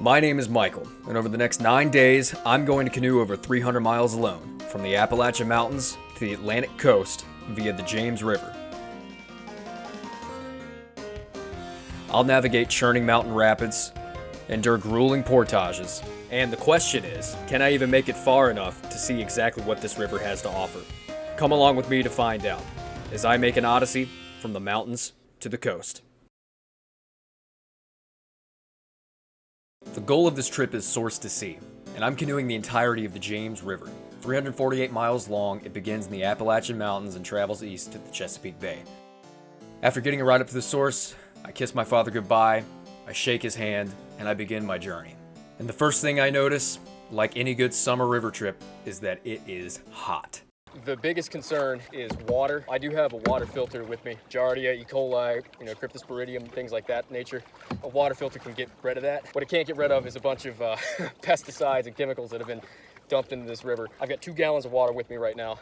My name is Michael, and over the next 9 days, I'm going to canoe over 300 miles alone, from the Appalachian Mountains to the Atlantic coast via the James River. I'll navigate churning mountain rapids, endure grueling portages, and the question is, can I even make it far enough to see exactly what this river has to offer? Come along with me to find out, as I make an odyssey from the mountains to the coast. The goal of this trip is source to sea, and I'm canoeing the entirety of the James River. 348 miles long, it begins in the Appalachian Mountains and travels east to the Chesapeake Bay. After getting right up to the source, I kiss my father goodbye, I shake his hand, and I begin my journey. And the first thing I notice, like any good summer river trip, is that it is hot. The biggest concern is water. I do have a water filter with me. Giardia, E. coli, cryptosporidium, things like that nature. A water filter can get rid of that. What it can't get rid of is a bunch of pesticides and chemicals that have been dumped into this river. I've got 2 gallons of water with me right now,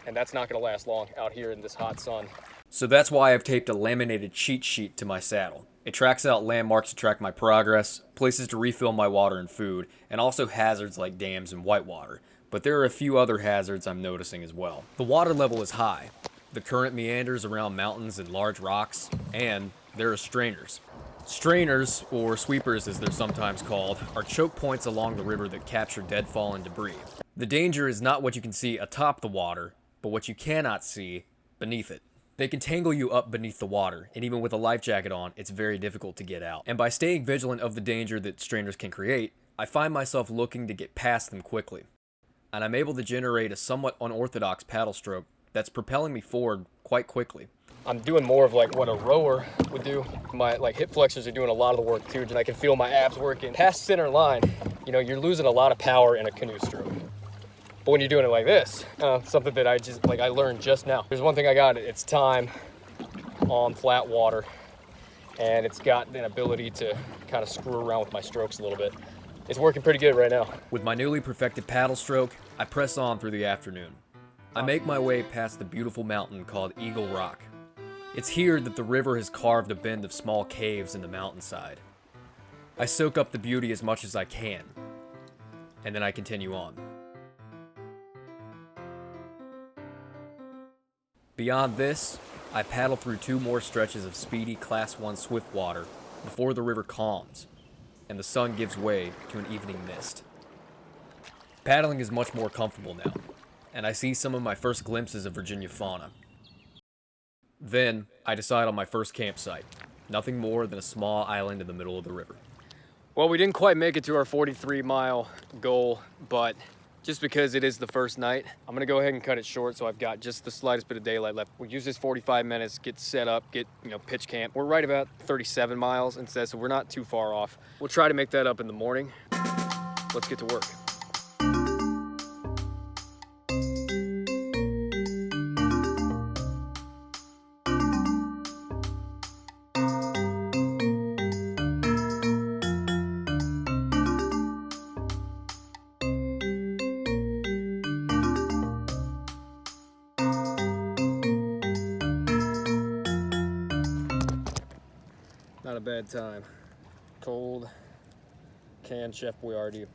and that's not gonna last long out here in this hot sun. So that's why I've taped a laminated cheat sheet to my saddle. It tracks out landmarks to track my progress, places to refill my water and food, and also hazards like dams and whitewater. But there are a few other hazards I'm noticing as well. The water level is high. The current meanders around mountains and large rocks, and there are strainers. Strainers, or sweepers as they're sometimes called, are choke points along the river that capture deadfall and debris. The danger is not what you can see atop the water, but what you cannot see beneath it. They can tangle you up beneath the water, and even with a life jacket on, it's very difficult to get out. And by staying vigilant of the danger that strainers can create, I find myself looking to get past them quickly. And I'm able to generate a somewhat unorthodox paddle stroke that's propelling me forward quite quickly. I'm doing more of like what a rower would do. My hip flexors are doing a lot of the work too, and I can feel my abs working. Past center line, you're losing a lot of power in a canoe stroke. But when you're doing it like this, something that I learned just now. There's one thing I got, it's time on flat water, and it's got an ability to kind of screw around with my strokes a little bit. It's working pretty good right now. With my newly perfected paddle stroke, I press on through the afternoon. I make my way past the beautiful mountain called Eagle Rock. It's here that the river has carved a bend of small caves in the mountainside. I soak up the beauty as much as I can, and then I continue on. Beyond this, I paddle through 2 more stretches of speedy Class 1 swift water before the river calms and the sun gives way to an evening mist. Paddling is much more comfortable now, and I see some of my first glimpses of Virginia fauna. Then, I decide on my first campsite, nothing more than a small island in the middle of the river. Well, we didn't quite make it to our 43-mile goal, but just because it is the first night, I'm gonna go ahead and cut it short so I've got just the slightest bit of daylight left. We'll use this 45 minutes, get set up, get pitch camp. We're right about 37 miles instead, so we're not too far off. We'll try to make that up in the morning. Let's get to work. Not a bad time. Cold canned Chef Boyardee.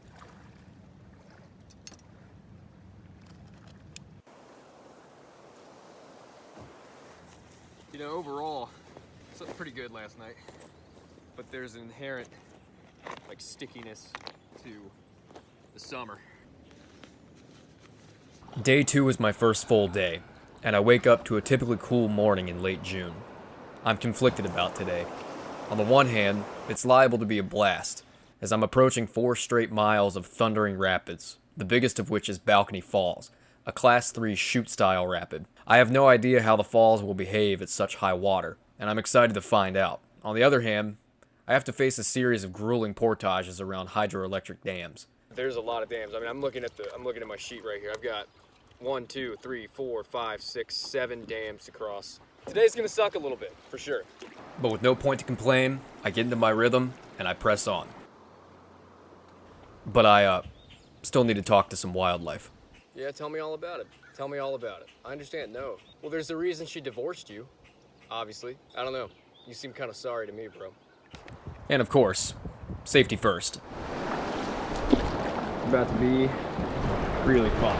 Overall, slept pretty good last night, but there's an inherent stickiness to the summer. Day 2 was my first full day, and I wake up to a typically cool morning in late June. I'm conflicted about today. On the one hand, it's liable to be a blast, as I'm approaching 4 straight miles of thundering rapids, the biggest of which is Balcony Falls, a Class 3 chute-style rapid. I have no idea how the falls will behave at such high water, and I'm excited to find out. On the other hand, I have to face a series of grueling portages around hydroelectric dams. There's a lot of dams. I'm looking at my sheet right here. I've got 1, 2, 3, 4, 5, 6, 7 dams to cross. Today's gonna suck a little bit, for sure. But with no point to complain, I get into my rhythm, and I press on. But I still need to talk to some wildlife. Yeah, tell me all about it. Tell me all about it. I understand, no. Well, there's a reason she divorced you, obviously. I don't know. You seem kind of sorry to me, bro. And of course, safety first. It's about to be really fun.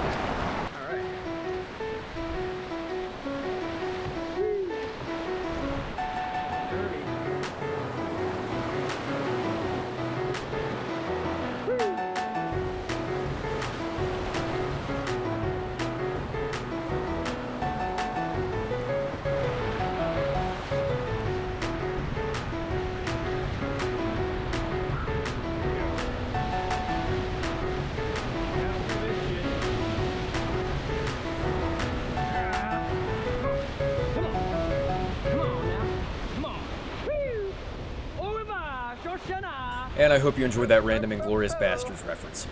And I hope you enjoyed that random Inglorious Bastards reference.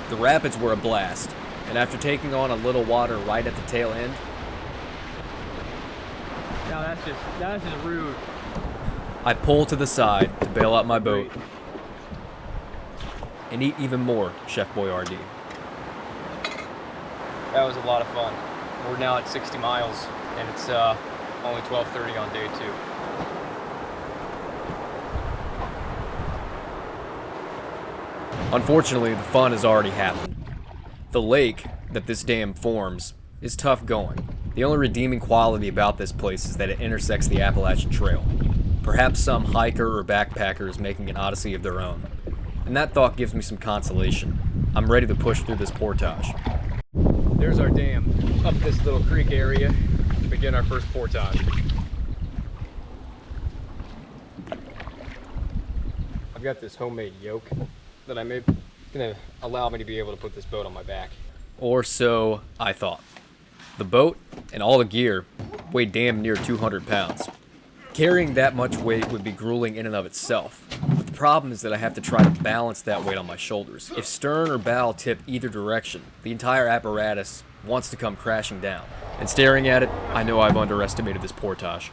The rapids were a blast, and after taking on a little water right at the tail end... Now that's just rude. I pull to the side to bail out my boat and eat even more Chef Boyardee. That was a lot of fun. We're now at 60 miles, and it's only 12:30 on day 2. Unfortunately, the fun has already happened. The lake that this dam forms is tough going. The only redeeming quality about this place is that it intersects the Appalachian Trail. Perhaps some hiker or backpacker is making an odyssey of their own. And that thought gives me some consolation. I'm ready to push through this portage. There's our dam, up this little creek area to begin our first portage. I've got this homemade yoke that I made, gonna allow me to be able to put this boat on my back. Or so I thought. The boat and all the gear weighed damn near 200 pounds. Carrying that much weight would be grueling in and of itself. But the problem is that I have to try to balance that weight on my shoulders. If stern or bow tip either direction, the entire apparatus wants to come crashing down. And staring at it, I know I've underestimated this portage.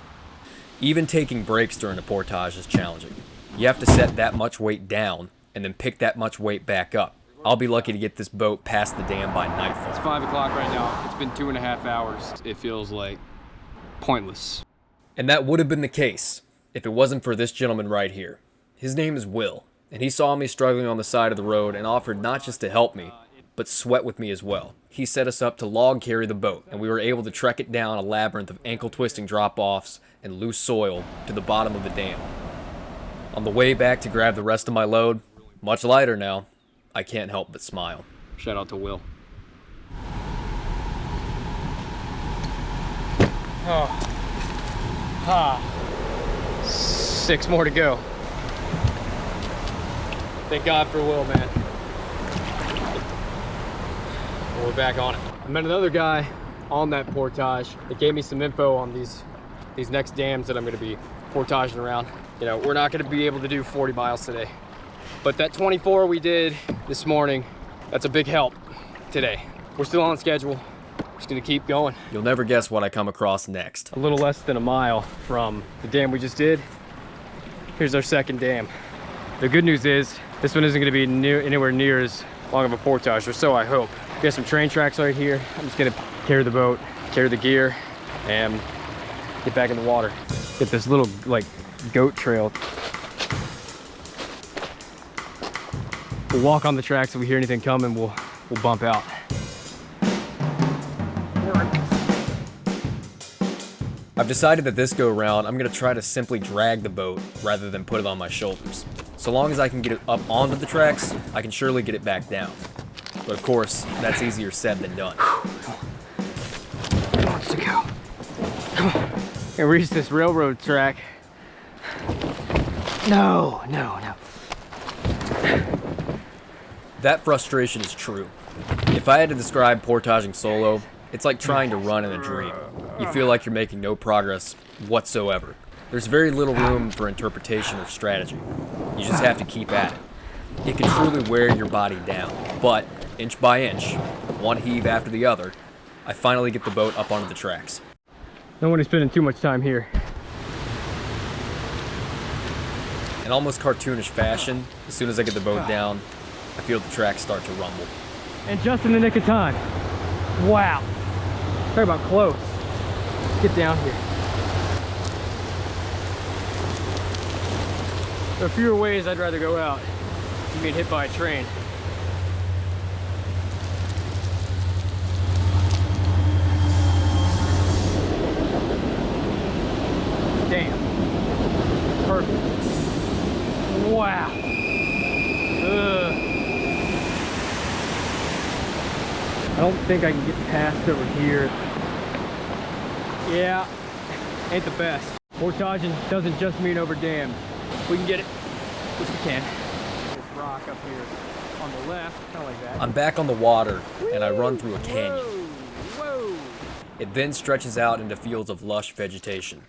Even taking breaks during a portage is challenging. You have to set that much weight down and then pick that much weight back up. I'll be lucky to get this boat past the dam by nightfall. It's 5 o'clock right now. It's been 2.5 hours. It feels like pointless. And that would have been the case if it wasn't for this gentleman right here. His name is Will, and he saw me struggling on the side of the road and offered not just to help me, but sweat with me as well. He set us up to log carry the boat, and we were able to trek it down a labyrinth of ankle-twisting drop-offs and loose soil to the bottom of the dam. On the way back to grab the rest of my load, much lighter now, I can't help but smile. Shout out to Will. Oh. 6 more to go. Thank God for Will, man. We're back on it. I met another guy on that portage that gave me some info on these next dams that I'm gonna be portaging around. You know, we're not gonna be able to do 40 miles today, but that 24 we did this morning, that's a big help today. We're still on schedule. Just gonna keep going. You'll never guess what I come across next. A little less than a mile from the dam we just did, here's our second dam. The good news is this one isn't gonna be anywhere near as long of a portage, or so I hope. We got some train tracks right here. I'm just gonna carry the boat, carry the gear, and get back in the water. Get this little like goat trail. We'll walk on the tracks. If we hear anything coming, we'll bump out. I've decided that this go round, I'm going to try to simply drag the boat rather than put it on my shoulders. So long as I can get it up onto the tracks, I can surely get it back down. But of course, that's easier said than done. It wants to go. Come on. And reach this railroad track. No. That frustration is true. If I had to describe portaging solo, it's like trying to run in a dream. You feel like you're making no progress whatsoever. There's very little room for interpretation or strategy. You just have to keep at it. It can truly wear your body down, but inch by inch, one heave after the other, I finally get the boat up onto the tracks. Don't want to spend too much time here. In almost cartoonish fashion, as soon as I get the boat down, I feel the tracks start to rumble. And just in the nick of time. Wow. Talk about close. Get down here. There are fewer ways I'd rather go out than being hit by a train. Damn. Perfect. Wow. Ugh. I don't think I can get past over here. Yeah, ain't the best. Portaging doesn't just mean over dams. We can get it, which we can. This rock up here on the left, kind of like that. I'm back on the water, and I run through a canyon. Whoa. It then stretches out into fields of lush vegetation,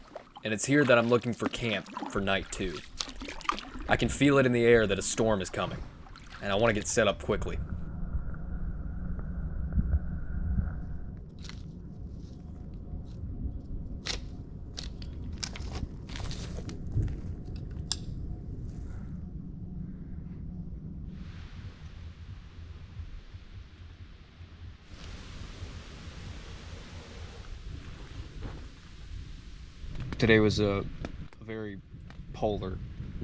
and it's here that I'm looking for camp for night 2. I can feel it in the air that a storm is coming, and I want to get set up quickly. Today was a very polar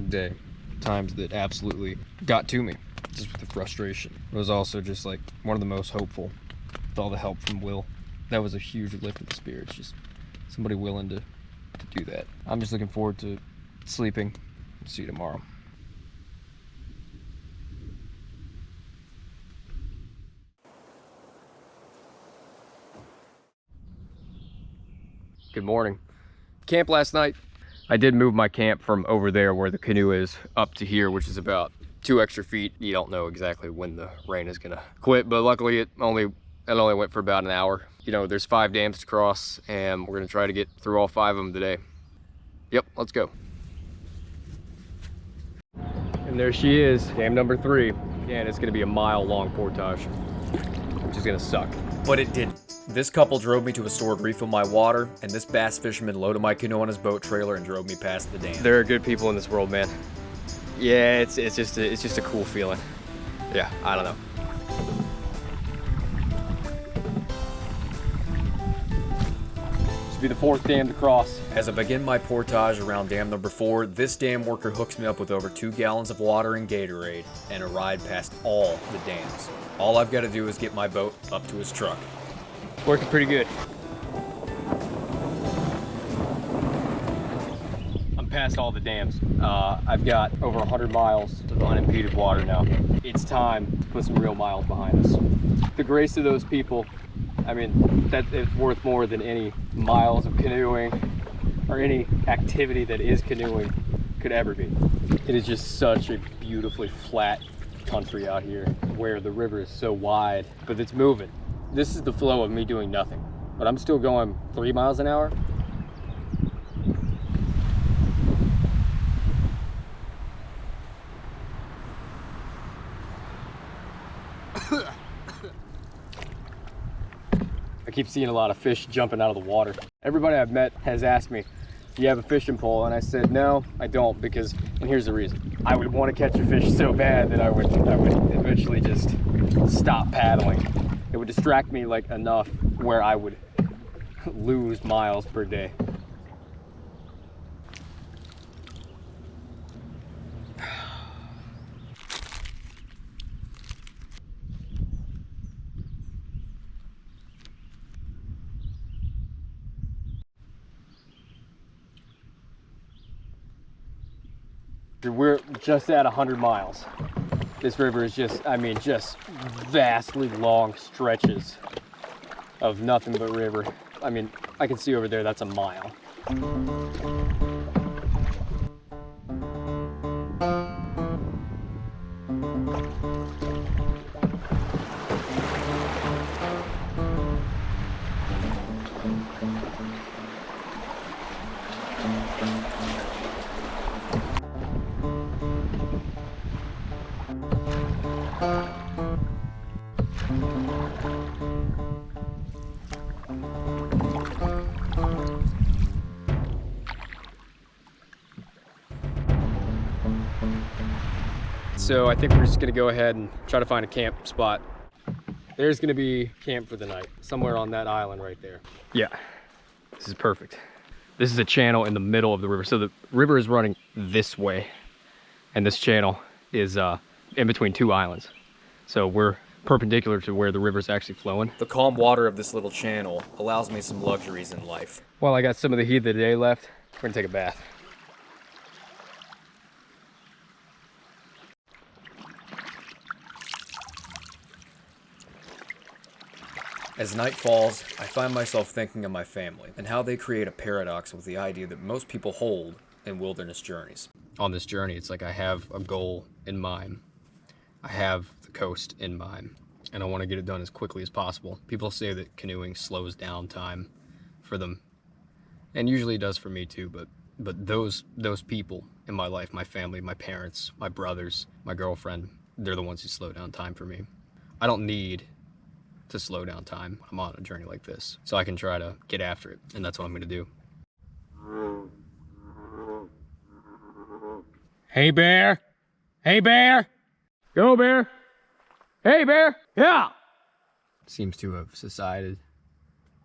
day. Times that absolutely got to me, just with the frustration. It was also just like one of the most hopeful, with all the help from Will. That was a huge lift of the spirits, just somebody willing to do that. I'm just looking forward to sleeping. See you tomorrow. Good morning. Camp last night. I did move my camp from over there where the canoe is up to here, which is about 2 extra feet. You don't know exactly when the rain is gonna quit, but luckily it only went for about an hour. You know, there's 5 dams to cross, and we're gonna try to get through all 5 of them today. Yep, let's go. And there she is, dam number 3. And it's gonna be a mile-long portage, which is gonna suck. But it didn't. This couple drove me to a store to refill my water, and this bass fisherman loaded my canoe on his boat trailer and drove me past the dam. There are good people in this world, man. Yeah, it's just a cool feeling. Yeah, I don't know. This will be the 4th dam to cross. As I begin my portage around dam number 4, this dam worker hooks me up with over 2 gallons of water and Gatorade, and a ride past all the dams. All I've got to do is get my boat up to his truck. Working pretty good. I'm past all the dams. I've got over 100 miles of unimpeded water now. It's time to put some real miles behind us. The grace of those people, I mean, that it's worth more than any miles of canoeing or any activity that is canoeing could ever be. It is just such a beautifully flat country out here where the river is so wide, but it's moving. This is the flow of me doing nothing, but I'm still going 3 miles an hour. I keep seeing a lot of fish jumping out of the water. Everybody I've met has asked me, do you have a fishing pole? And I said, no, I don't, because, and here's the reason. I would want to catch a fish so bad that I would eventually just stop paddling. It would distract me like enough where I would lose miles per day. We're just at 100 miles. This river is just, I mean, just vastly long stretches of nothing but river. I mean, I can see over there, that's a mile. So I think we're just gonna go ahead and try to find a camp spot. There's gonna be camp for the night, somewhere on that island right there. Yeah, this is perfect. This is a channel in the middle of the river. So the river is running this way. And this channel is in between two islands. So we're perpendicular to where the river's actually flowing. The calm water of this little channel allows me some luxuries in life. While I got some of the heat of the day left, we're gonna take a bath. As night falls, I find myself thinking of my family and how they create a paradox with the idea that most people hold in wilderness journeys. On this journey, it's like I have a goal in mind. I have the coast in mind, and I want to get it done as quickly as possible. People say that canoeing slows down time for them, and usually it does for me too, but those people in my life, my family, my parents, my brothers, my girlfriend, they're the ones who slow down time for me. I don't need to slow down time when I'm on a journey like this, so I can try to get after it, and that's what I'm gonna do. Hey bear! Hey bear! Go bear! Hey bear! Yeah! Seems to have subsided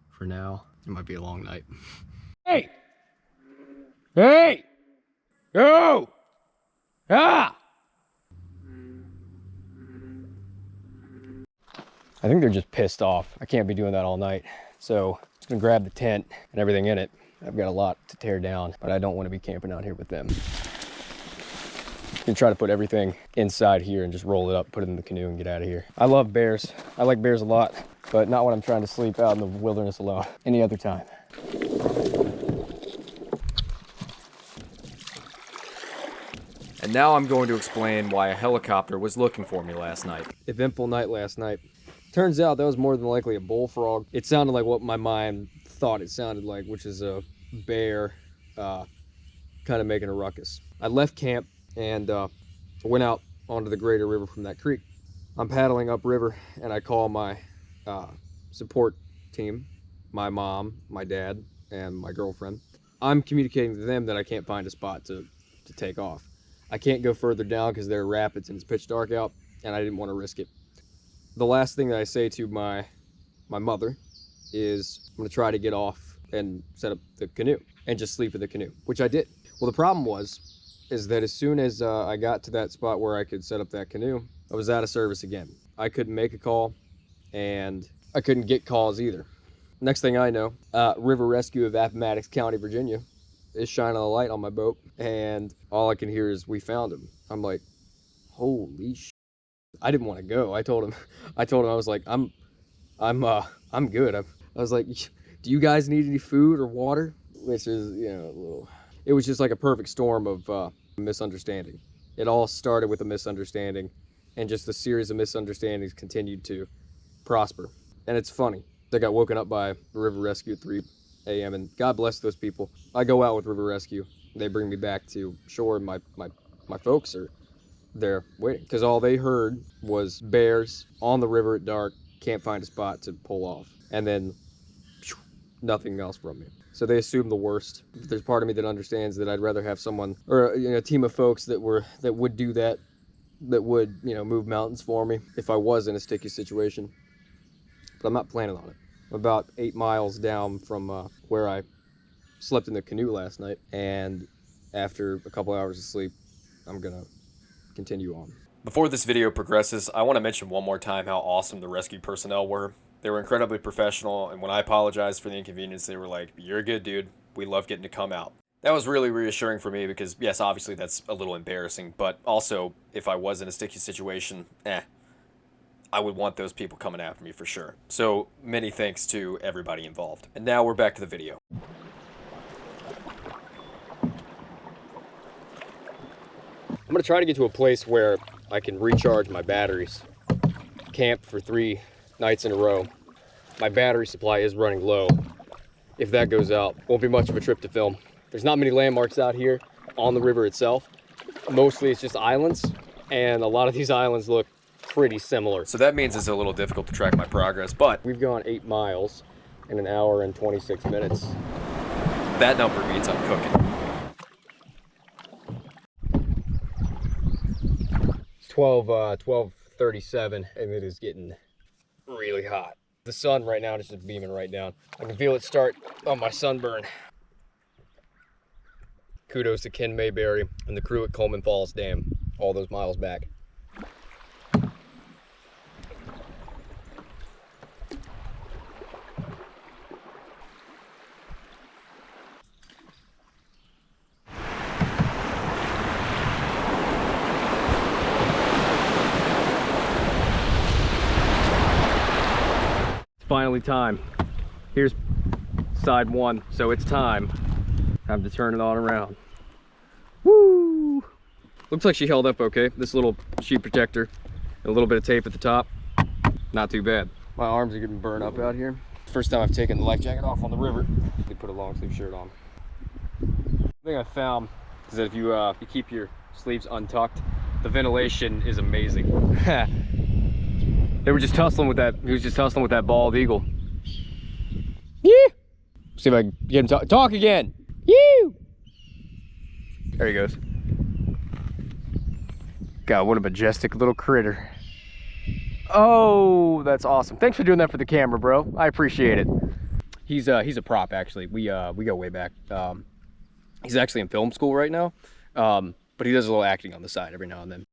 for now. It might be a long night. Hey! Hey! Go! Ah! I think they're just pissed off. I can't be doing that all night. So I'm just gonna grab the tent and everything in it. I've got a lot to tear down, but I don't want to be camping out here with them. I'm gonna try to put everything inside here and just roll it up, put it in the canoe and get out of here. I love bears. I like bears a lot, but not when I'm trying to sleep out in the wilderness alone. Any other time. And now I'm going to explain why a helicopter was looking for me last night. Eventful night last night. Turns out that was more than likely a bullfrog. It sounded like what my mind thought it sounded like, which is a bear kind of making a ruckus. I left camp and went out onto the greater river from that creek. I'm paddling upriver and I call my support team, my mom, my dad, and my girlfriend. I'm communicating to them that I can't find a spot to take off. I can't go further down because there are rapids and it's pitch dark out, and I didn't want to risk it. The last thing that I say to my mother is I'm going to try to get off and set up the canoe and just sleep in the canoe, which I did. Well, the problem is that as soon as I got to that spot where I could set up that canoe, I was out of service again. I couldn't make a call, and I couldn't get calls either. Next thing I know, River Rescue of Appomattox County, Virginia is shining a light on my boat, and all I can hear is, "We found him." I'm like, holy shit. I didn't want to go. I told him I was like, I'm good. I was like, "Do you guys need any food or water?" Which is, it was just like a perfect storm of misunderstanding. It all started with a misunderstanding, and just a series of misunderstandings continued to prosper. And it's funny. I got woken up by River Rescue at 3 a.m. and God bless those people. I go out with River Rescue. They bring me back to shore, and my folks are there waiting, because all they heard was bears on the river at dark, can't find a spot to pull off, and then nothing else from me. So they assume the worst. There's part of me that understands that I'd rather have someone, or a team of folks that would do that would move mountains for me if I was in a sticky situation. But I'm not planning on it. I'm about 8 miles down from where I slept in the canoe last night, and after a couple hours of sleep, I'm gonna continue on. Before this video progresses, I want to mention one more time how awesome the rescue personnel were. They were incredibly professional, and when I apologized for the inconvenience, they were like, "You're good, dude. We love getting to come out." That was really reassuring for me because, yes, obviously that's a little embarrassing, but also, if I was in a sticky situation, I would want those people coming after me for sure. So, many thanks to everybody involved. And now we're back to the video. I'm gonna try to get to a place where I can recharge my batteries. Camped for 3 nights in a row. My battery supply is running low. If that goes out, won't be much of a trip to film. There's not many landmarks out here on the river itself. Mostly it's just islands, and a lot of these islands look pretty similar. So that means it's a little difficult to track my progress, but We've gone 8 miles in 1 hour and 26 minutes. that number means I'm cooking. It's 12:37, and it is getting really hot. The sun right now is just beaming right down. I can feel it start on my sunburn. Kudos to Ken Mayberry and the crew at Coleman Falls Dam, all those miles back. Finally time. Here's side one, so it's time. Time to turn it on around. Woo! Looks like she held up okay. This little sheet protector and a little bit of tape at the top. Not too bad. My arms are getting burned up out here. First time I've taken the life jacket off on the river. They put a long sleeve shirt on. The thing I found is that if you keep your sleeves untucked, the ventilation is amazing. They were just tussling with that. He was just tussling with that bald eagle. Yeah. See if I can get him to talk again. You. There he goes. God, what a majestic little critter. Oh, that's awesome. Thanks for doing that for the camera, bro. I appreciate it. He's a prop actually. We go way back. He's actually in film school right now, but he does a little acting on the side every now and then.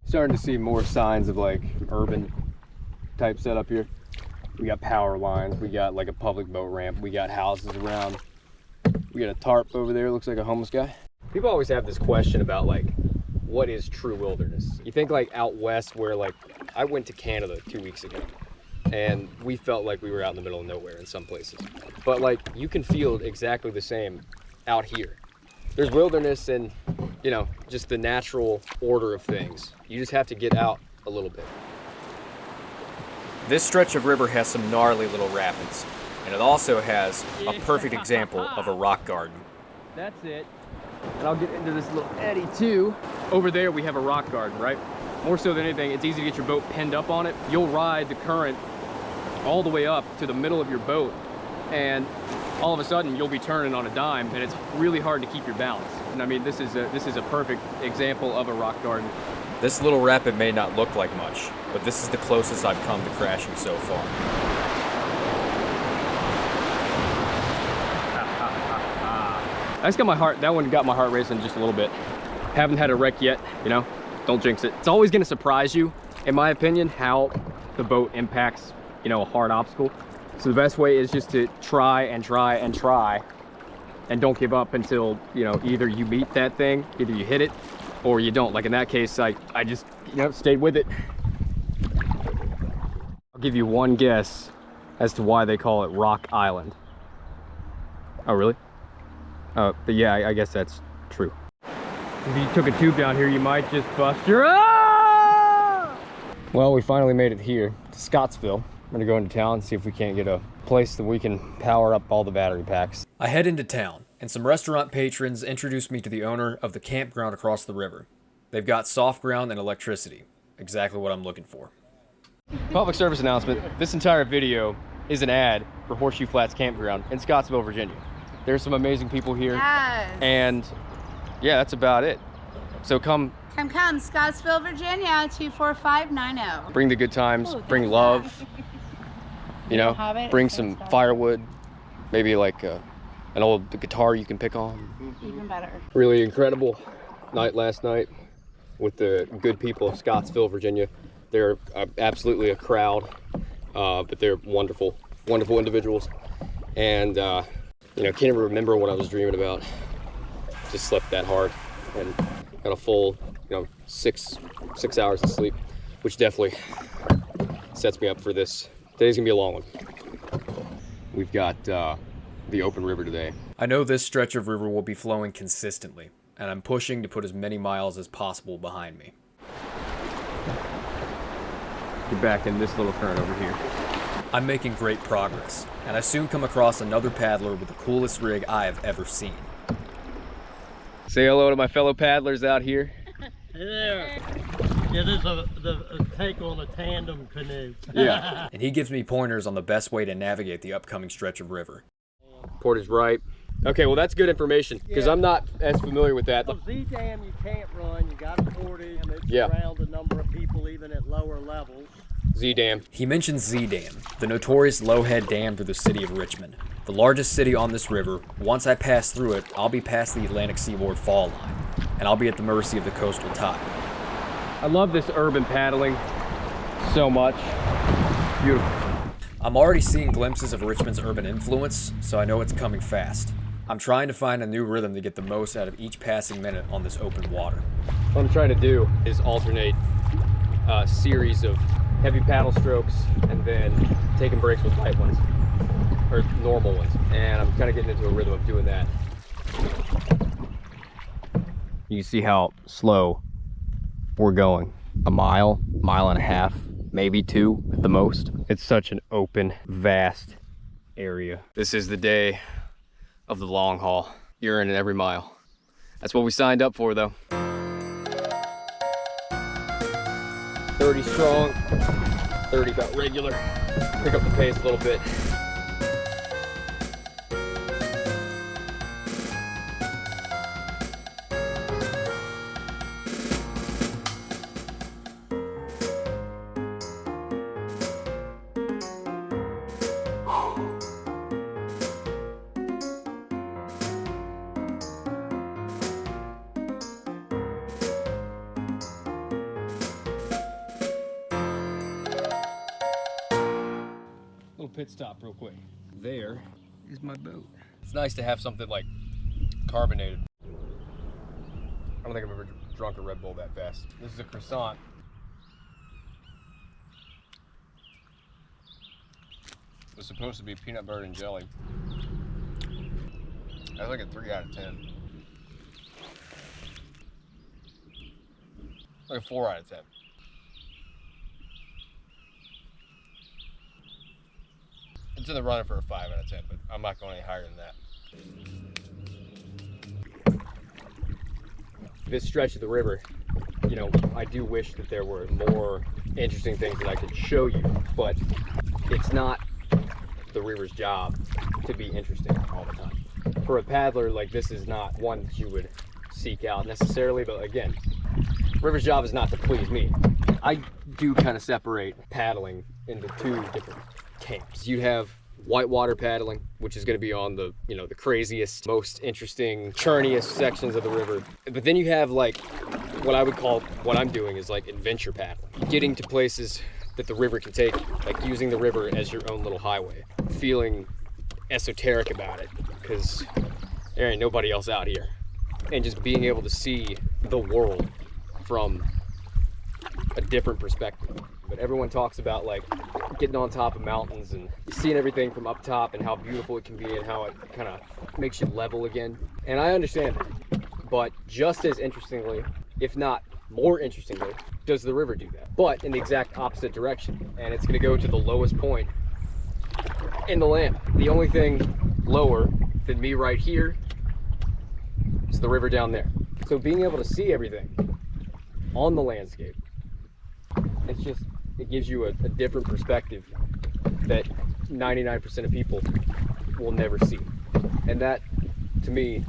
Starting to see more signs of like urban type setup here. We got power lines, we got like a public boat ramp, we got houses around, we got a tarp over there, looks like a homeless guy. People always have this question about like, what is true wilderness? You think like out west where like, I went to Canada 2 weeks ago and we felt like we were out in the middle of nowhere in some places. But like, you can feel exactly the same out here. There's wilderness and, you know, just the natural order of things. You just have to get out a little bit. This stretch of river has some gnarly little rapids, and it also has a perfect example of a rock garden. That's it. And I'll get into this little eddy too. Over there we have a rock garden, right? More so than anything, it's easy to get your boat pinned up on it. You'll ride the current all the way up to the middle of your boat, and all of a sudden you'll be turning on a dime, and it's really hard to keep your balance. And I mean, this is a perfect example of a rock garden. This little rapid may not look like much, but this is the closest I've come to crashing so far. I just got my heart, that one got my heart racing just a little bit. Haven't had a wreck yet, you know, don't jinx it. It's always gonna surprise you, in my opinion, how the boat impacts, you know, a hard obstacle. So the best way is just to try and try and try, and don't give up until, you know, either you meet that thing, either you hit it, or you don't. Like in that case, I just, you know, stayed with it. I'll give you one guess as to why they call it Rock Island. Oh, really? But yeah, I guess that's true. If you took a tube down here, you might just bust your... Ah! Well, we finally made it here to Scottsville. I'm gonna go into town and see if we can't get a place that we can power up all the battery packs. I head into town, and some restaurant patrons introduce me to the owner of the campground across the river. They've got soft ground and electricity. Exactly what I'm looking for. Public service announcement. This entire video is an ad for Horseshoe Flats Campground in Scottsville, Virginia. There's some amazing people here. Yes. And yeah, that's about it. So come, Scottsville, Virginia, 24590. bring the good times, Ooh, bring there's love, that. you know, have it? bring It's some fantastic. firewood, maybe like an old guitar you can pick on. Even better. Really incredible night last night with the good people of Scottsville, Virginia. They're absolutely a crowd, but they're wonderful, wonderful individuals. And you know, can't even remember what I was dreaming about. Just slept that hard and got a full, you know, six hours of sleep, which definitely sets me up for this. Today's gonna be a long one. We've got the open river today. I know this stretch of river will be flowing consistently, and I'm pushing to put as many miles as possible behind me. You're back in this little current over here. I'm making great progress, and I soon come across another paddler with the coolest rig I have ever seen. Say hello to my fellow paddlers out here. Hey there. Yeah, this is a take on a tandem canoe. Yeah. And he gives me pointers on the best way to navigate the upcoming stretch of river. Portage right. Okay, well that's good information because Yeah. I'm not as familiar with that. The Z-Dam you can't run, you got a portage, and it's Yeah. around a number of people even at lower levels. Z Dam. He mentions Z Dam, the notorious low-head dam through the city of Richmond, the largest city on this river. Once I pass through it, I'll be past the Atlantic seaboard fall line, and I'll be at the mercy of the coastal tide. I love this urban paddling so much. Beautiful. I'm already seeing glimpses of Richmond's urban influence, so I know it's coming fast. I'm trying to find a new rhythm to get the most out of each passing minute on this open water. What I'm trying to do is alternate a series of heavy paddle strokes and then taking breaks with light ones, or normal ones. And I'm kind of getting into a rhythm of doing that. You see how slow we're going. A mile, mile and a half, maybe 2 at the most. It's such an open, vast area. This is the day of the long haul. You're in it every mile. That's what we signed up for, though. 30 strong, 30 about regular. Pick up the pace a little bit. Little pit stop real quick. There is my boat. It's nice to have something like carbonated. I don't think I've ever drunk a Red Bull that fast. This is a croissant. It was supposed to be peanut butter and jelly. I was like a 3 out of 10. Like a 4 out of 10. It's in the running for a 5 out of 10, but I'm not going any higher than that. This stretch of the river, you know, I do wish that there were more interesting things that I could show you, but it's not the river's job to be interesting all the time. For a paddler, like, this is not one that you would seek out necessarily, but again, river's job is not to please me. I do kind of separate paddling into 2 different camps. You have whitewater paddling, which is going to be on the, you know, the craziest, most interesting, churniest sections of the river. But then you have like what I would call, what I'm doing is like adventure paddling, getting to places that the river can take, like using the river as your own little highway, feeling esoteric about it because there ain't nobody else out here, and just being able to see the world from a different perspective. But everyone talks about like getting on top of mountains and seeing everything from up top and how beautiful it can be and how it kind of makes you level again. And I understand that, but just as interestingly, if not more interestingly, does the river do that, but in the exact opposite direction. And it's going to go to the lowest point in the land. The only thing lower than me right here is the river down there. So being able to see everything on the landscape, it's just, it gives you a different perspective that 99% of people will never see. And that, to me,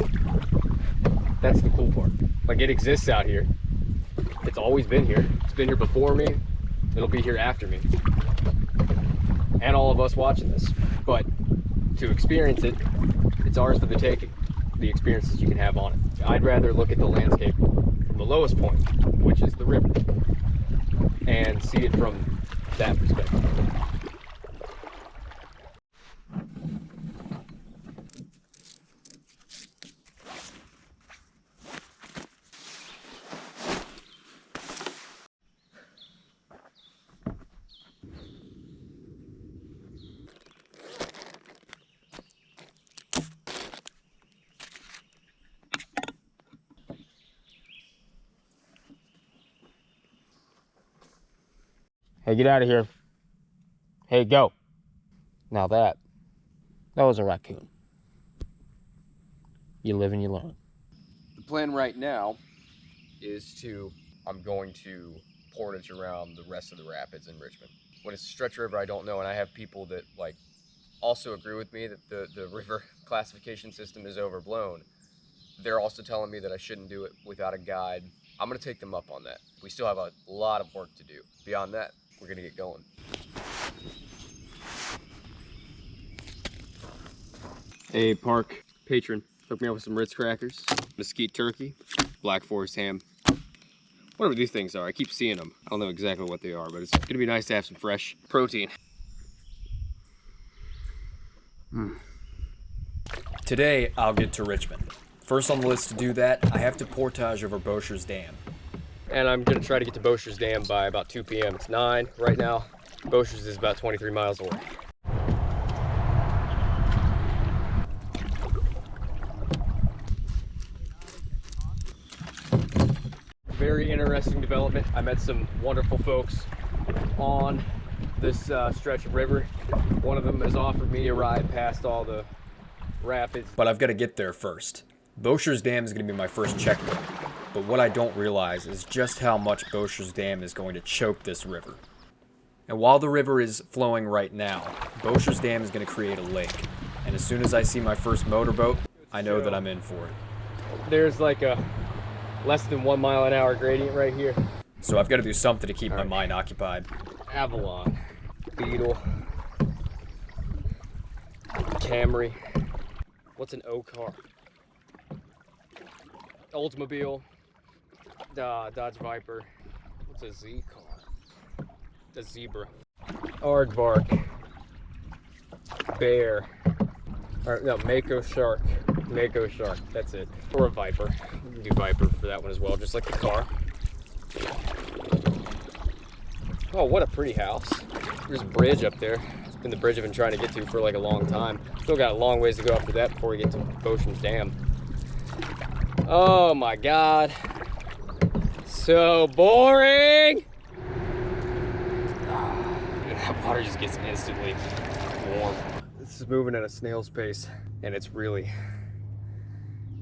that's the cool part. Like, it exists out here. It's always been here. It's been here before me. It'll be here after me. And all of us watching this. But to experience it, it's ours for the taking. The experiences you can have on it. I'd rather look at the landscape from the lowest point, which is the river, and see it from that perspective. Hey, get out of here. Hey, go. Now that was a raccoon. You live and you learn. The plan right now is I'm going to portage around the rest of the rapids in Richmond. When it's a stretch river, I don't know, and I have people that like also agree with me that the river classification system is overblown. They're also telling me that I shouldn't do it without a guide. I'm gonna take them up on that. We still have a lot of work to do. Beyond that, we're gonna get going. A park patron hooked me up with some Ritz crackers, mesquite turkey, Black Forest ham, whatever these things are. I keep seeing them. I don't know exactly what they are, but it's gonna be nice to have some fresh protein. Today, I'll get to Richmond. First on the list to do that, I have to portage over Bocher's Dam. And I'm gonna try to get to Bocher's Dam by about 2 p.m. It's 9 right now. Bocher's is about 23 miles away. Very interesting development. I met some wonderful folks on this stretch of river. One of them has offered me a ride past all the rapids. But I've got to get there first. Bocher's Dam is going to be my first checkpoint. But what I don't realize is just how much Bocher's Dam is going to choke this river. And while the river is flowing right now, Bocher's Dam is going to create a lake. And as soon as I see my first motorboat, I know that I'm in for it. There's like a less than 1 mile an hour gradient right here. So I've got to do something to keep my mind occupied. Avalon, Beetle, Camry. What's an O car? Oldsmobile, Dodge Viper. What's a Z car? A Zebra. Aardvark, Bear, or no, Mako Shark. Mako Shark, that's it. Or a Viper. We can do Viper for that one as well, just like the car. Oh, what a pretty house. There's a bridge up there. It's been the bridge I've been trying to get to for like a long time. Still got a long ways to go after that before we get to Bocher's Dam. Oh my God. So boring. That water just gets instantly warm. This is moving at a snail's pace and it's really,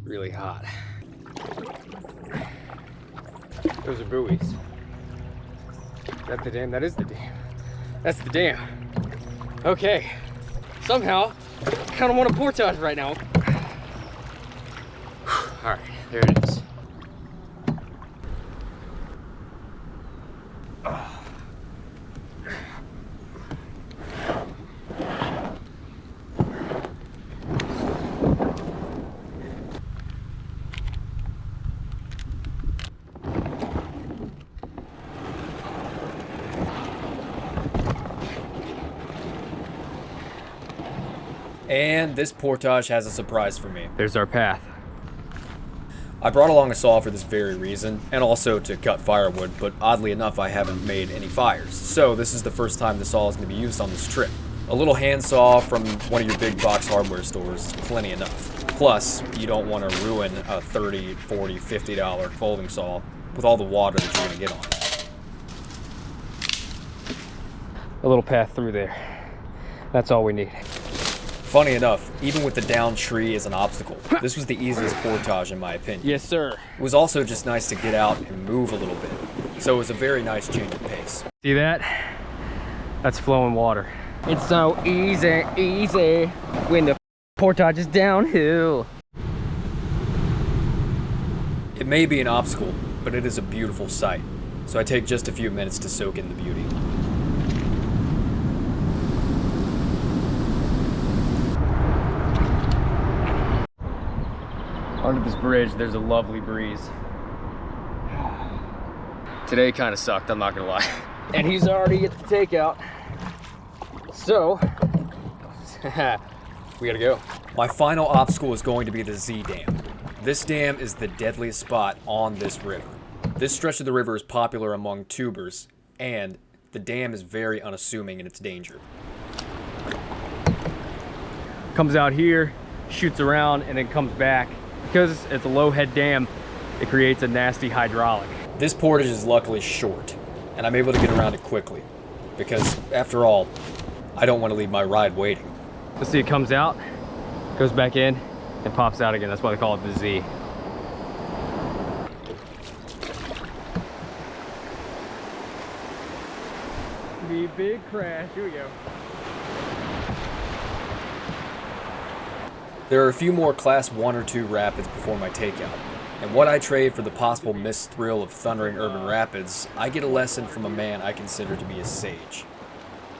really hot. Those are buoys. Is that the dam? That is the dam. That's the dam. Okay. Somehow, I kind of want to portage right now. All right, there it is. And this portage has a surprise for me. There's our path. I brought along a saw for this very reason, and also to cut firewood, but oddly enough I haven't made any fires. So this is the first time the saw is going to be used on this trip. A little hand saw from one of your big box hardware stores is plenty enough. Plus, you don't want to ruin a $30, $40, $50 folding saw with all the water that you're going to get on it. A little path through there. That's all we need. Funny enough, even with the downed tree as an obstacle, this was the easiest portage in my opinion. Yes, sir. It was also just nice to get out and move a little bit, so it was a very nice change of pace. See that? That's flowing water. It's so easy, easy when the portage is downhill. It may be an obstacle, but it is a beautiful sight, so I take just a few minutes to soak in the beauty. Under this bridge, there's a lovely breeze. Today kind of sucked, I'm not gonna lie. And he's already at the takeout. So, we gotta go. My final obstacle is going to be the Z Dam. This dam is the deadliest spot on this river. This stretch of the river is popular among tubers, and the dam is very unassuming in its danger. Comes out here, shoots around, and then comes back. Because it's a low head dam, it creates a nasty hydraulic. This portage is luckily short, and I'm able to get around it quickly, because after all, I don't want to leave my ride waiting. Let's see, it comes out, goes back in, and pops out again. That's why they call it the Z. The big crash, here we go. There are a few more class 1 or 2 rapids before my takeout, And what I trade for the possible missed thrill of thundering urban rapids, I get a lesson from a man I consider to be a sage.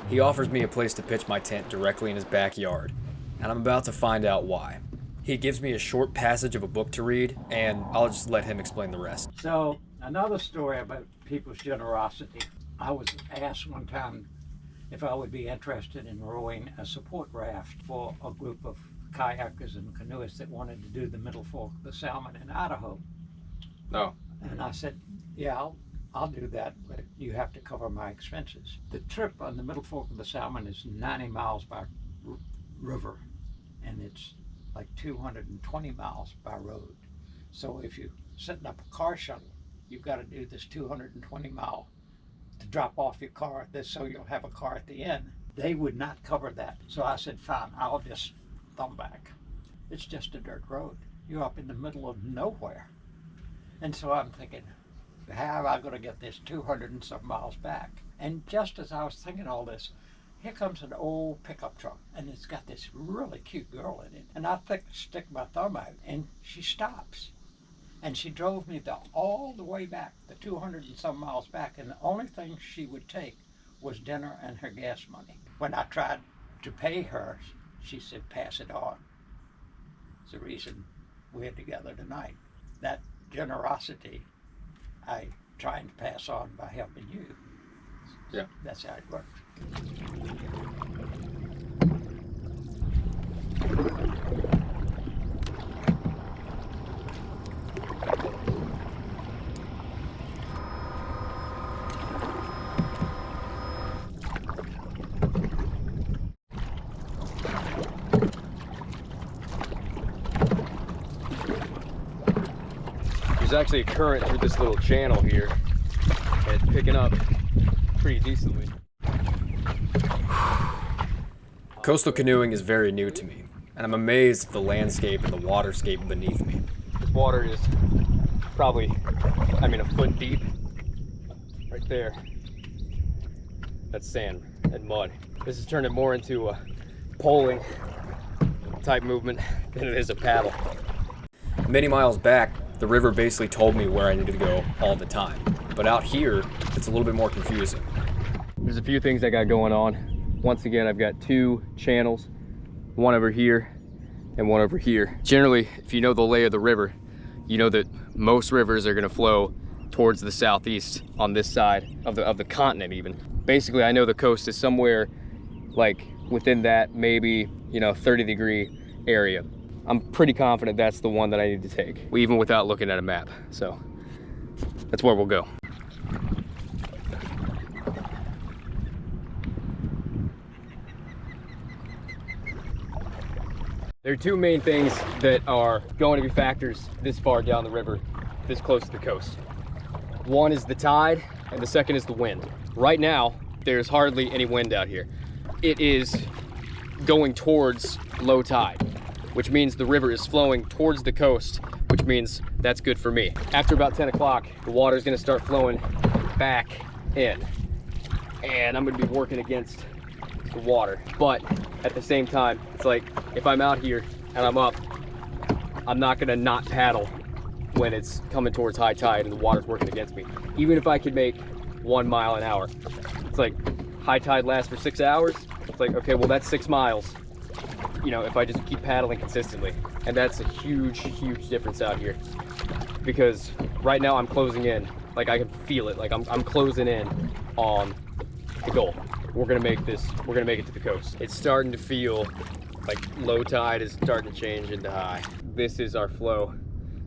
He offers me a place to pitch my tent directly in his backyard, and I'm about to find out why. He gives me a short passage of a book to read, and I'll just let him explain the rest. So, another story about people's generosity. I was asked one time if I would be interested in rowing a support raft for a group of kayakers and canoeists that wanted to do the Middle Fork of the Salmon in Idaho. No. And I said, yeah, I'll do that, but you have to cover my expenses. The trip on the Middle Fork of the Salmon is 90 miles by river, and it's like 220 miles by road. So if you're setting up a car shuttle, you've got to do this 220 mile to drop off your car, so you'll have a car at the end. They would not cover that. So I said, fine, I'll just thumb back. It's just a dirt road. You're up in the middle of nowhere. And so I'm thinking, how am I going to get this 200 and some miles back? And just as I was thinking all this, here comes an old pickup truck, and it's got this really cute girl in it. And I stick my thumb out, and she stops. And she drove me all the way back, the 200 and some miles back, and the only thing she would take was dinner and her gas money. When I tried to pay her, she said, pass it on. It's the reason we're together tonight. That generosity I try and pass on by helping you. Yeah. That's how it works. There's actually a current through this little channel here, and it's picking up pretty decently. Coastal canoeing is very new to me, and I'm amazed at the landscape and the waterscape beneath me. This water is probably, a foot deep. Right there. That's sand and mud. This is turning more into a poling type movement than it is a paddle. Many miles back, the river basically told me where I needed to go all the time. But out here, it's a little bit more confusing. There's a few things I got going on. Once again, I've got two channels, one over here and one over here. Generally, if you know the lay of the river, you know that most rivers are gonna flow towards the southeast on this side of the continent even. Basically, I know the coast is somewhere like within that maybe, 30-degree area. I'm pretty confident that's the one that I need to take, even without looking at a map. So that's where we'll go. There are two main things that are going to be factors this far down the river, this close to the coast. One is the tide, and the second is the wind. Right now, there's hardly any wind out here. It is going towards low tide, which means the river is flowing towards the coast, which means that's good for me. After about 10 o'clock, the water is gonna start flowing back in, and I'm gonna be working against the water. But at the same time, it's like, if I'm out here and I'm up, I'm not gonna not paddle when it's coming towards high tide and the water's working against me. Even if I could make 1 mile an hour. It's like, high tide lasts for 6 hours. It's like, okay, well that's 6 miles. If I just keep paddling consistently. And that's a huge, huge difference out here. Because right now I'm closing in. Like I can feel it. Like I'm closing in on the goal. We're gonna make this, we're gonna make it to the coast. It's starting to feel like low tide is starting to change into high. This is our flow.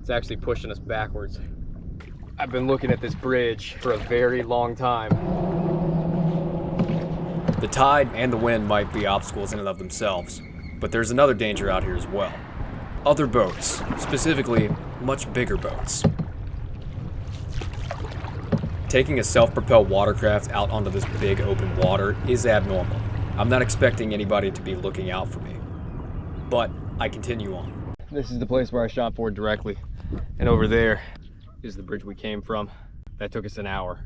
It's actually pushing us backwards. I've been looking at this bridge for a very long time. The tide and the wind might be obstacles in and of themselves, but there's another danger out here as well. Other boats, specifically much bigger boats. Taking a self-propelled watercraft out onto this big open water is abnormal. I'm not expecting anybody to be looking out for me, but I continue on. This is the place where I shot for directly, and over there is the bridge we came from. That took us an hour.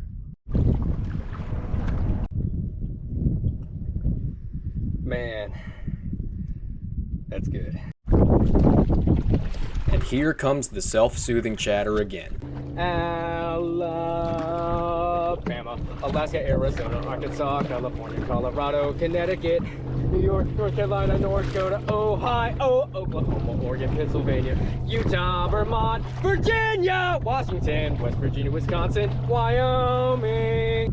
Man, that's good. And here comes the self-soothing chatter again. Alabama, Alaska, Arizona, Arkansas, California, Colorado, Connecticut, New York, North Carolina, North Dakota, Ohio, Oklahoma, Oregon, Pennsylvania, Utah, Vermont, Virginia, Washington, West Virginia, Wisconsin, Wyoming.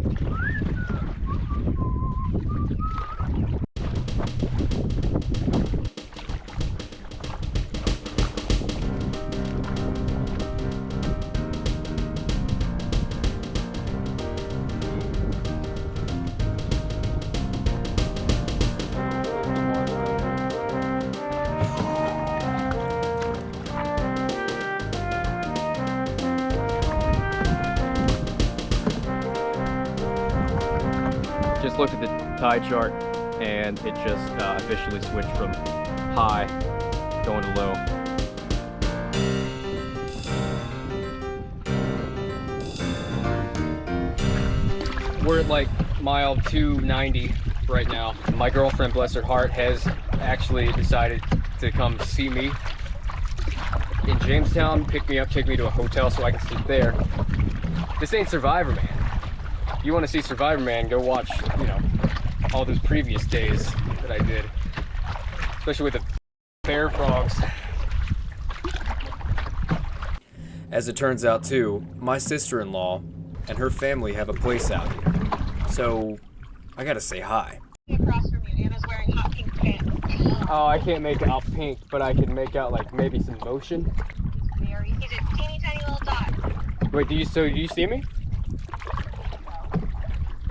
Just looked at the tide chart and it just officially switched from high going to low. We're at like mile 290 right now. My girlfriend, bless her heart, has actually decided to come see me in Jamestown, pick me up, take me to a hotel so I can sleep there. This ain't Survivor Man. You want to see Survivor Man, go watch, you know, all those previous days that I did, especially with the bear frogs. As it turns out too, my sister-in-law and her family have a place out here. So, I gotta say hi. Across from you, Anna's wearing hot pink pants. Oh, I can't make out pink, but I can make out like maybe some motion. He's a teeny tiny little dot. Wait, do you see me?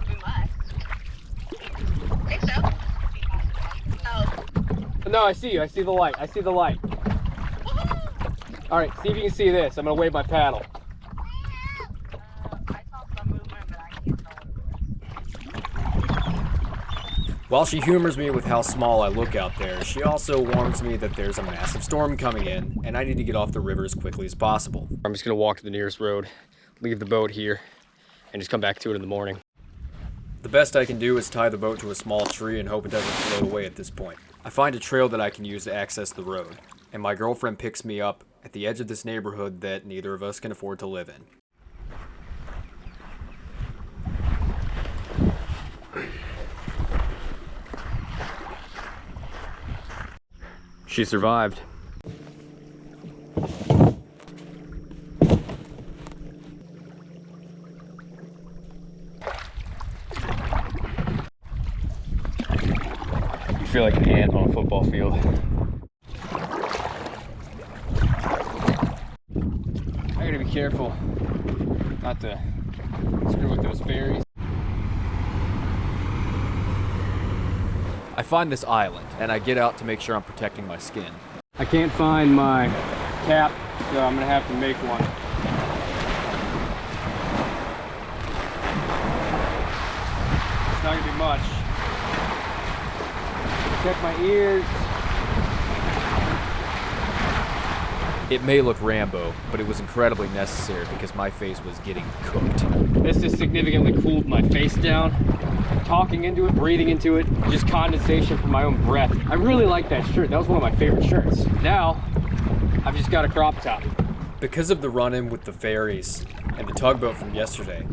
We must. Think so? Oh. No, I see you. I see the light. I see the light. All right, see if you can see this. I'm gonna wave my paddle. I saw some movement, but I can't tell what it is. While she humors me with how small I look out there, she also warns me that there's a massive storm coming in, and I need to get off the river as quickly as possible. I'm just gonna walk to the nearest road, leave the boat here, and just come back to it in the morning. The best I can do is tie the boat to a small tree and hope it doesn't float away at this point. I find a trail that I can use to access the road, and my girlfriend picks me up at the edge of this neighborhood that neither of us can afford to live in. She survived. You feel like an ant on a football field. I gotta be careful not to screw with those fairies. I find this island, and I get out to make sure I'm protecting my skin. I can't find my cap, so I'm gonna have to make one. It's not gonna be much. Protect my ears. It may look Rambo, but it was incredibly necessary because my face was getting cooked. This has significantly cooled my face down. Talking into it, breathing into it, just condensation from my own breath. I really like that shirt. That was one of my favorite shirts. Now, I've just got a crop top. Because of the run-in with the ferries and the tugboat from yesterday,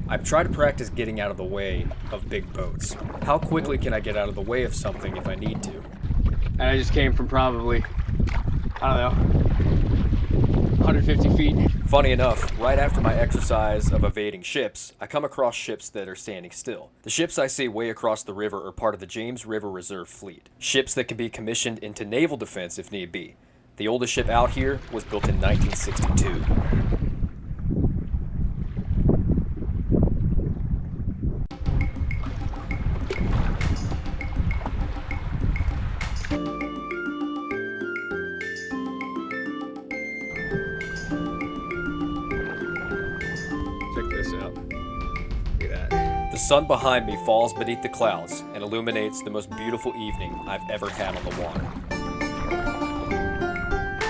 I've tried to practice getting out of the way of big boats. How quickly can I get out of the way of something if I need to? And I just came from probably, I don't know, 150 feet. Funny enough, right after my exercise of evading ships, I come across ships that are standing still. The ships I see way across the river are part of the James River Reserve Fleet. Ships that can be commissioned into naval defense if need be. The oldest ship out here was built in 1962. Check this out. Look at that. The sun behind me falls beneath the clouds and illuminates the most beautiful evening I've ever had on the water.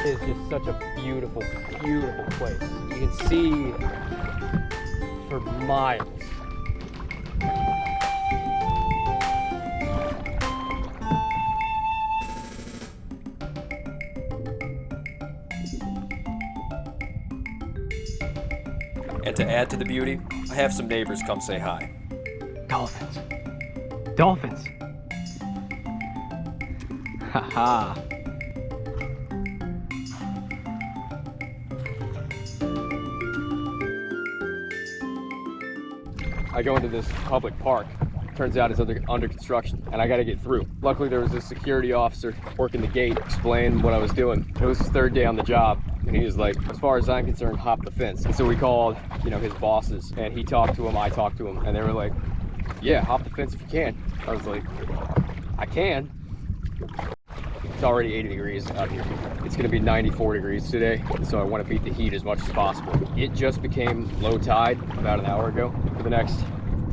It's just such a beautiful, beautiful place. You can see for miles. And to add to the beauty, I have some neighbors come say hi. Dolphins. Dolphins. Haha. I go into this public park. Turns out it's under construction and I gotta get through. Luckily there was a security officer working the gate, explaining what I was doing. It was his third day on the job and he was like, as far as I'm concerned, hop the fence. And so we called, you know, his bosses and he talked to him, I talked to him, and they were like, yeah, hop the fence if you can. I was like, I can. It's already 80 degrees out here. It's gonna be 94 degrees today, so I wanna beat the heat as much as possible. It just became low tide about an hour ago. For the next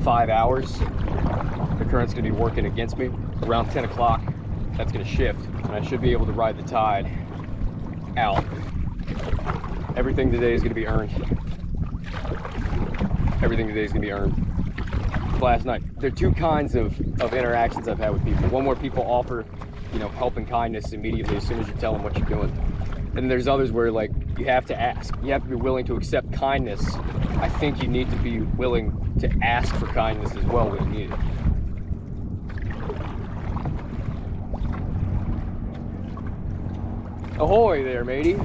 5 hours, the current's gonna be working against me. Around 10 o'clock, that's gonna shift, and I should be able to ride the tide out. Everything today is gonna be earned. Everything today is gonna be earned. Last night, there are two kinds of interactions I've had with people. One where people offer, you know, help and kindness immediately as soon as you tell them what you're doing. And there's others where, like, you have to ask. You have to be willing to accept kindness. I think you need to be willing to ask for kindness as well when you need it. Ahoy there, matey.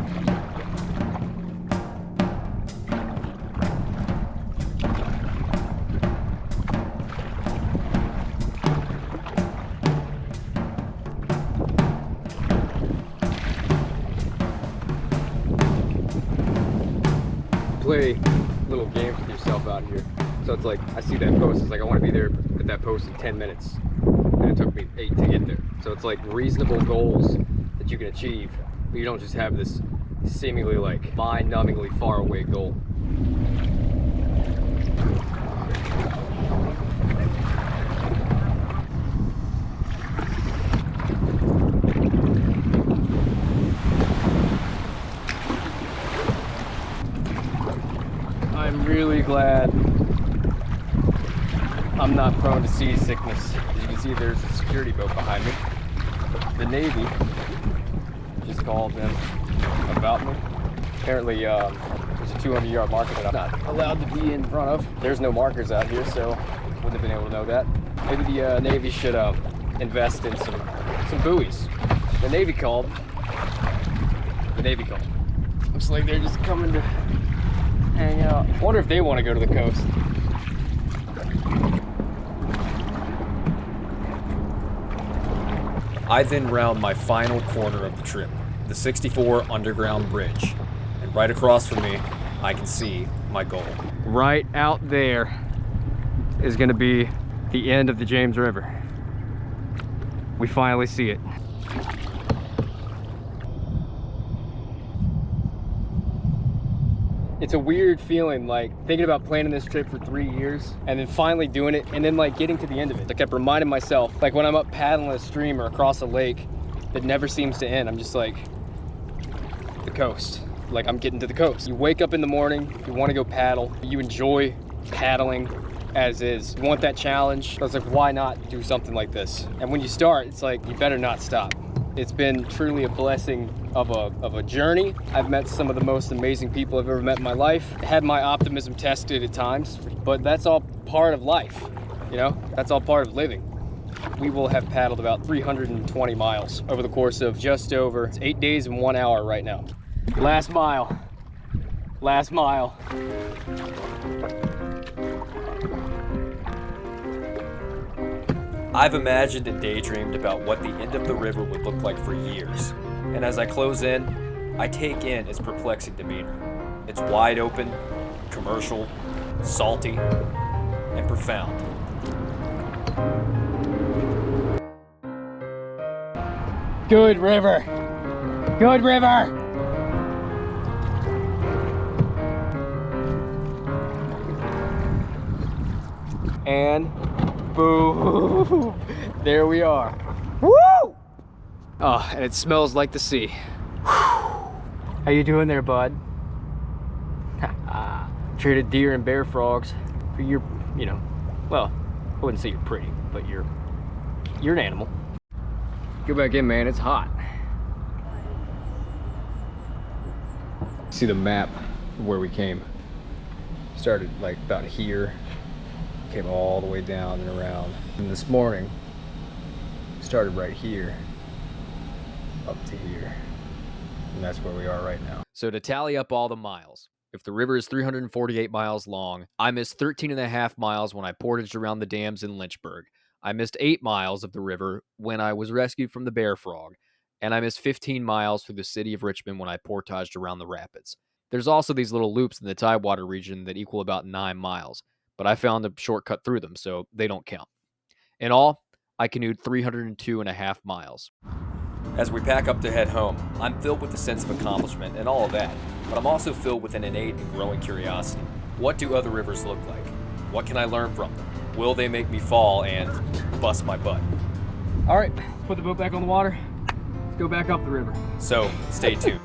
Play little games with yourself out here. So it's like, I see that post, it's like I want to be there at that post in 10 minutes. And it took me 8 to get there. So it's like reasonable goals that you can achieve, but you don't just have this seemingly like mind-numbingly far away goal. I'm really glad I'm not prone to seasickness. As you can see, there's a security boat behind me. The Navy just called them about me. Apparently, there's a 200-yard marker that I'm not allowed to be in front of. There's no markers out here, so wouldn't have been able to know that. Maybe the Navy should invest in some buoys. The Navy called. The Navy called. Looks like they're just coming to hang out. I wonder if they want to go to the coast. I then round my final corner of the trip, the 64 Underground Bridge, and right across from me, I can see my goal. Right out there is going to be the end of the James River. We finally see it. It's a weird feeling, like thinking about planning this trip for 3 years and then finally doing it and then like getting to the end of it. I kept reminding myself, like when I'm up paddling a stream or across a lake that never seems to end, I'm just like, the coast. Like I'm getting to the coast. You wake up in the morning, you want to go paddle, you enjoy paddling as is. You want that challenge. I was like, why not do something like this? And when you start, it's like, you better not stop. It's been truly a blessing of a journey. I've met some of the most amazing people I've ever met in my life. Had my optimism tested at times, but that's all part of life, you know? That's all part of living. We will have paddled about 320 miles over the course of just over 8 days and 1 hour right now. Last mile. Last mile. I've imagined and daydreamed about what the end of the river would look like for years, and as I close in, I take in its perplexing demeanor. It's wide open, commercial, salty, and profound. Good river. Good river. And boom, there we are. Woo! Oh, and it smells like the sea. How you doing there, bud? Traded deer and bear frogs for your, you know, well, I wouldn't say you're pretty, but you're an animal. Go back in, man, it's hot. See the map of where we came. Started like about here, came all the way down and around. And this morning, started right here, up to here. And that's where we are right now. So to tally up all the miles, if the river is 348 miles long, I missed 13.5 miles when I portaged around the dams in Lynchburg. I missed 8 miles of the river when I was rescued from the bear frog. And I missed 15 miles through the city of Richmond when I portaged around the rapids. There's also these little loops in the tidewater region that equal about 9 miles, but I found a shortcut through them, so they don't count. In all, I canoed 302.5 miles. As we pack up to head home, I'm filled with a sense of accomplishment and all of that, but I'm also filled with an innate and growing curiosity. What do other rivers look like? What can I learn from them? Will they make me fall and bust my butt? All right, let's put the boat back on the water. Let's go back up the river. So, stay tuned.